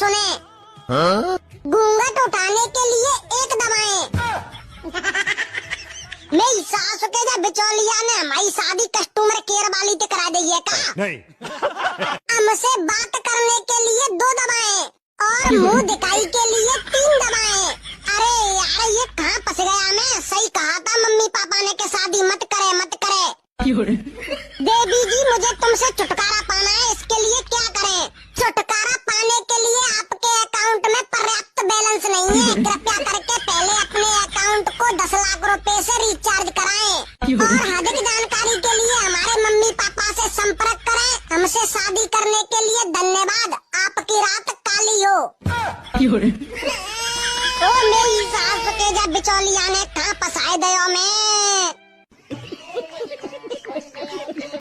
सुने। घूंघट उठाने के लिए एक दबाएं। मेरी सास के जब बिचौलिया ने हमारी शादी कस्टमर केयर वाली से करा दी है का? नहीं। हमसे बात करने के लिए 2 दबाएं और मुंह दिखाई के लिए 3 दबाएं। अरे यार ये कहाँ फंस गया मैं? सही कहा था मम्मी पापा ने कि शादी मत करे मत करे। देवी जी मुझे तुमसे छुटकारा पाना है, इसके लिए क्या करें? छुटकारा पाने के लिए आपके अकाउंट में पर्याप्त बैलेंस नहीं है, कृपया करके पहले अपने अकाउंट को 10 लाख रुपए से रिचार्ज कराएं और